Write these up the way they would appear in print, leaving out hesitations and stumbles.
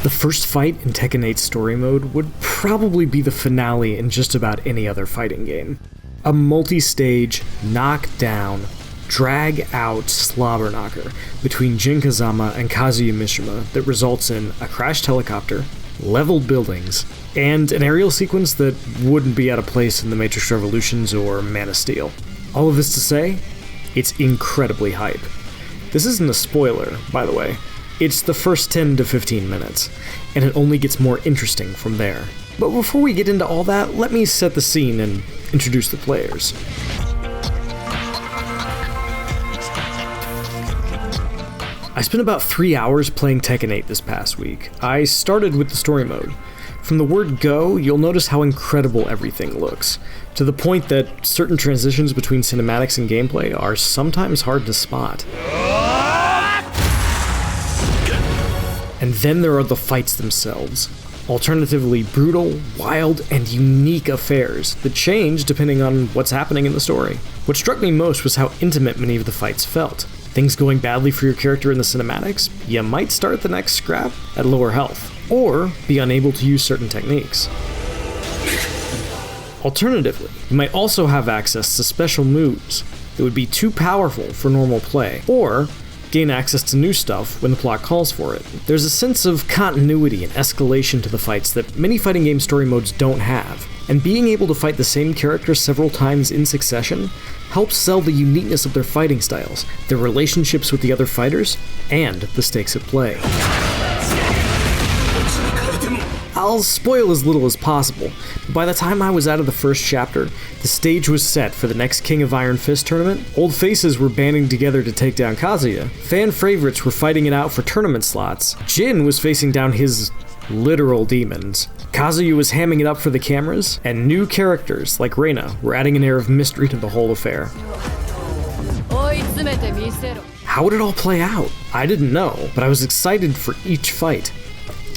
The first fight in Tekken 8 story mode would probably be the finale in just about any other fighting game. A multi-stage, knock-down, drag-out slobber knocker between Jin Kazama and Kazuya Mishima that results in a crashed helicopter, leveled buildings, and an aerial sequence that wouldn't be out of place in the Matrix Revolutions or Man of Steel. All of this to say, it's incredibly hype. This isn't a spoiler, by the way. It's the first 10 to 15 minutes, and it only gets more interesting from there. But before we get into all that, let me set the scene and introduce the players. I spent about 3 hours playing Tekken 8 this past week. I started with the story mode. From the word go, you'll notice how incredible everything looks, to the point that certain transitions between cinematics and gameplay are sometimes hard to spot. And then there are the fights themselves. Alternatively brutal, wild, and unique affairs that change depending on what's happening in the story. What struck me most was how intimate many of the fights felt. Things going badly for your character in the cinematics, you might start the next scrap at lower health, or be unable to use certain techniques. Alternatively, you might also have access to special moves that would be too powerful for normal play, or gain access to new stuff when the plot calls for it. There's a sense of continuity and escalation to the fights that many fighting game story modes don't have, and being able to fight the same character several times in succession helps sell the uniqueness of their fighting styles, their relationships with the other fighters, and the stakes at play. I'll spoil as little as possible, but by the time I was out of the first chapter, the stage was set for the next King of Iron Fist tournament, old faces were banding together to take down Kazuya, fan favorites were fighting it out for tournament slots, Jin was facing down his literal demons, Kazuya was hamming it up for the cameras, and new characters like Reina were adding an air of mystery to the whole affair. How would it all play out? I didn't know, but I was excited for each fight.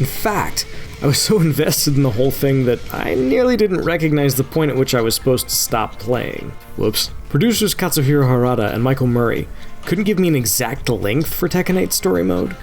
In fact, I was so invested in the whole thing that I nearly didn't recognize the point at which I was supposed to stop playing. Whoops. Producers Katsuhiro Harada and Michael Murray couldn't give me an exact length for Tekken 8 story mode,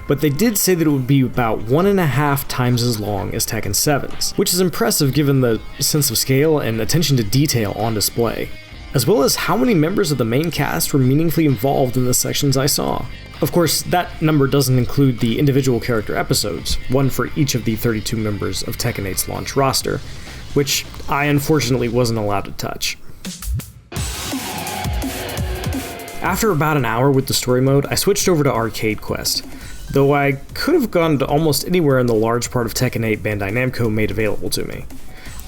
but they did say that it would be about 1.5 times as long as Tekken 7's, which is impressive given the sense of scale and attention to detail on display, as well as how many members of the main cast were meaningfully involved in the sections I saw. Of course, that number doesn't include the individual character episodes, one for each of the 32 members of Tekken 8's launch roster, which I unfortunately wasn't allowed to touch. After about an hour with the story mode, I switched over to Arcade Quest, though I could have gone to almost anywhere in the large part of Tekken 8 Bandai Namco made available to me.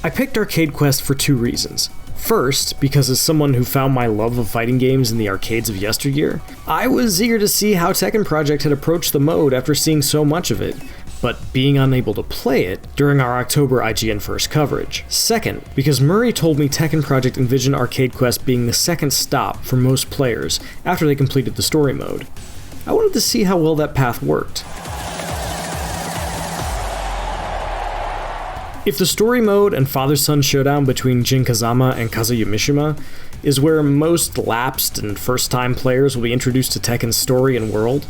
I picked Arcade Quest for two reasons. First, because as someone who found my love of fighting games in the arcades of yesteryear, I was eager to see how Tekken Project had approached the mode after seeing so much of it, but being unable to play it during our October IGN First coverage. Second, because Murray told me Tekken Project envisioned Arcade Quest being the second stop for most players after they completed the story mode. I wanted to see how well that path worked. If the story mode and father-son showdown between Jin Kazama and Kazuya Mishima is where most lapsed and first-time players will be introduced to Tekken's story and world,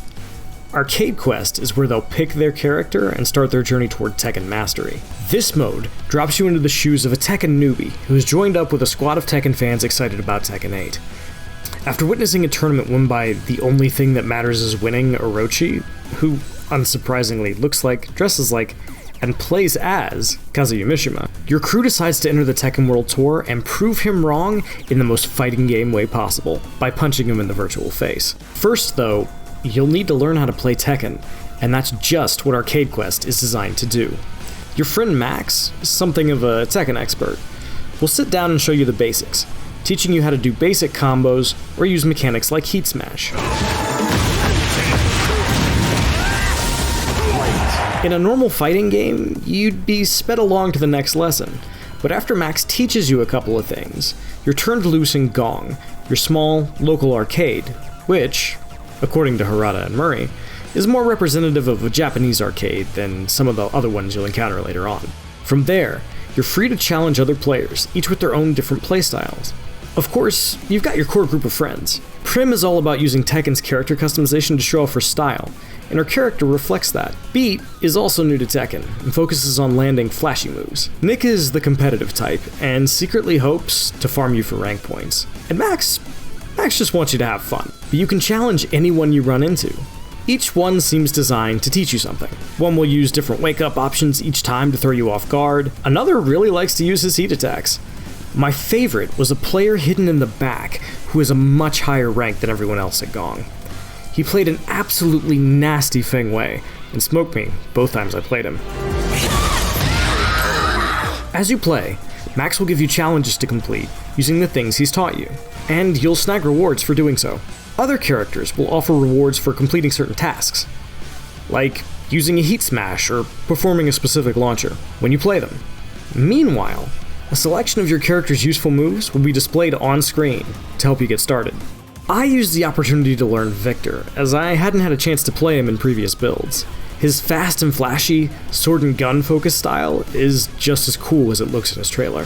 Arcade Quest is where they'll pick their character and start their journey toward Tekken mastery. This mode drops you into the shoes of a Tekken newbie who has joined up with a squad of Tekken fans excited about Tekken 8. After witnessing a tournament won by the only thing that matters is winning Orochi, who, unsurprisingly, looks like, dresses like, and plays as Kazuya Mishima, your crew decides to enter the Tekken World Tour and prove him wrong in the most fighting game way possible, by punching him in the virtual face. First, though, you'll need to learn how to play Tekken, and that's just what Arcade Quest is designed to do. Your friend Max, something of a Tekken expert, will sit down and show you the basics, teaching you how to do basic combos or use mechanics like Heat Smash. In a normal fighting game, you'd be sped along to the next lesson, but after Max teaches you a couple of things, you're turned loose in Gong, your small, local arcade, which, according to Harada and Murray, is more representative of a Japanese arcade than some of the other ones you'll encounter later on. From there, you're free to challenge other players, each with their own different playstyles. Of course, you've got your core group of friends. Prim is all about using Tekken's character customization to show off her style, and her character reflects that. Beat is also new to Tekken, and focuses on landing flashy moves. Nick is the competitive type, and secretly hopes to farm you for rank points. And Max just wants you to have fun, but you can challenge anyone you run into. Each one seems designed to teach you something. One will use different wake-up options each time to throw you off guard. Another really likes to use his heat attacks. My favorite was a player hidden in the back who is a much higher rank than everyone else at Gong. He played an absolutely nasty Feng Wei, and smoked me both times I played him. As you play, Max will give you challenges to complete, using the things he's taught you, and you'll snag rewards for doing so. Other characters will offer rewards for completing certain tasks, like using a heat smash or performing a specific launcher when you play them. Meanwhile, a selection of your character's useful moves will be displayed on screen to help you get started. I used the opportunity to learn Victor, as I hadn't had a chance to play him in previous builds. His fast and flashy, sword and gun focused style is just as cool as it looks in his trailer.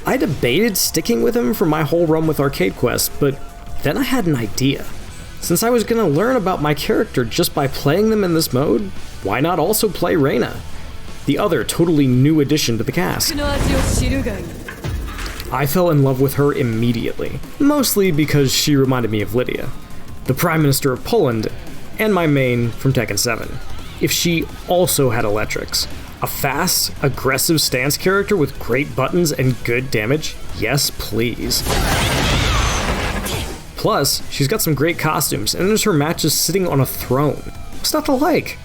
I debated sticking with him for my whole run with Arcade Quest, but then I had an idea. Since I was going to learn about my character just by playing them in this mode, why not also play Reina, the other totally new addition to the cast? I fell in love with her immediately, mostly because she reminded me of Lydia, the Prime Minister of Poland, and my main from Tekken 7. If she also had electrics. A fast, aggressive stance character with great buttons and good damage? Yes, please. Plus, she's got some great costumes and enters her matches sitting on a throne. What's not to like?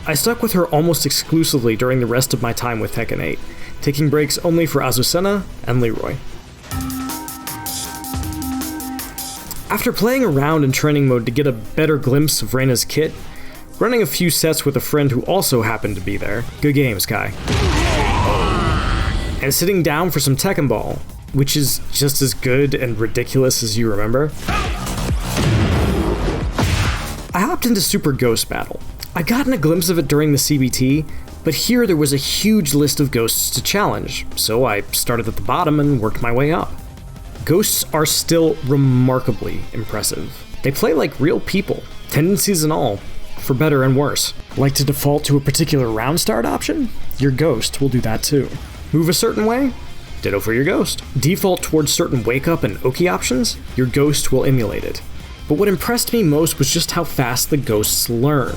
I stuck with her almost exclusively during the rest of my time with Tekken 8, taking breaks only for Azucena and Leroy. After playing around in training mode to get a better glimpse of Reina's kit, running a few sets with a friend who also happened to be there, good games, Kai, and sitting down for some Tekken Ball, which is just as good and ridiculous as you remember, I hopped into Super Ghost Battle. I'd gotten a glimpse of it during the CBT, but here there was a huge list of ghosts to challenge, so I started at the bottom and worked my way up. Ghosts are still remarkably impressive. They play like real people, tendencies and all, for better and worse. Like to default to a particular round start option? Your ghost will do that too. Move a certain way? Ditto for your ghost. Default towards certain wake up and Oki options? Your ghost will emulate it. But what impressed me most was just how fast the ghosts learn.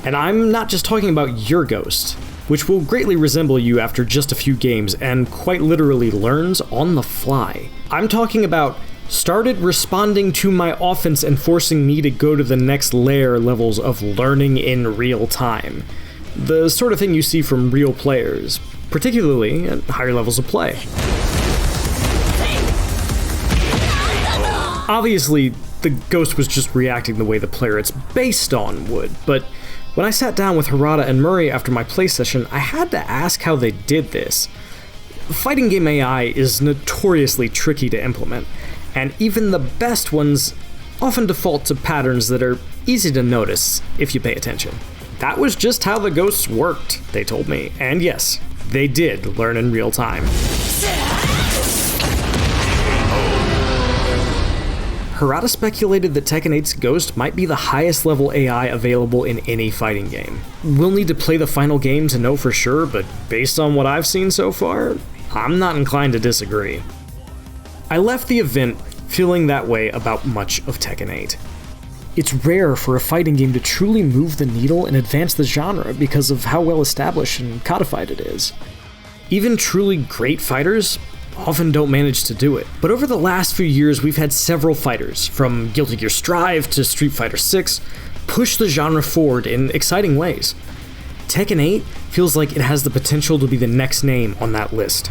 And I'm not just talking about your ghost, which will greatly resemble you after just a few games and quite literally learns on the fly. I'm talking about started responding to my offense and forcing me to go to the next layer levels of learning in real time. The sort of thing you see from real players, particularly at higher levels of play. Obviously, the ghost was just reacting the way the player it's based on would, but when I sat down with Harada and Murray after my play session, I had to ask how they did this. Fighting game AI is notoriously tricky to implement, and even the best ones often default to patterns that are easy to notice if you pay attention. That was just how the ghosts worked, they told me, and yes, they did learn in real time. Harada speculated that Tekken 8's Ghost might be the highest level AI available in any fighting game. We'll need to play the final game to know for sure, but based on what I've seen so far, I'm not inclined to disagree. I left the event feeling that way about much of Tekken 8. It's rare for a fighting game to truly move the needle and advance the genre because of how well established and codified it is. Even truly great fighters often don't manage to do it. But over the last few years, we've had several fighters, from Guilty Gear Strive to Street Fighter 6, push the genre forward in exciting ways. Tekken 8 feels like it has the potential to be the next name on that list.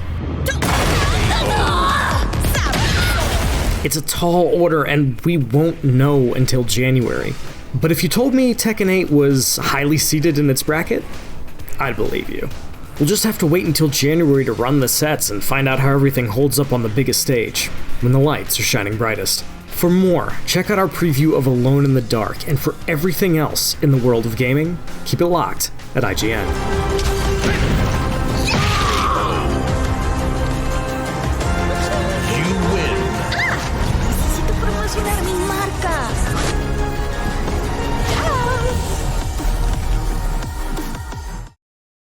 It's a tall order, and we won't know until January. But if you told me Tekken 8 was highly seated in its bracket, I'd believe you. We'll just have to wait until January to run the sets and find out how everything holds up on the biggest stage, when the lights are shining brightest. For more, check out our preview of Alone in the Dark, and for everything else in the world of gaming, keep it locked at IGN.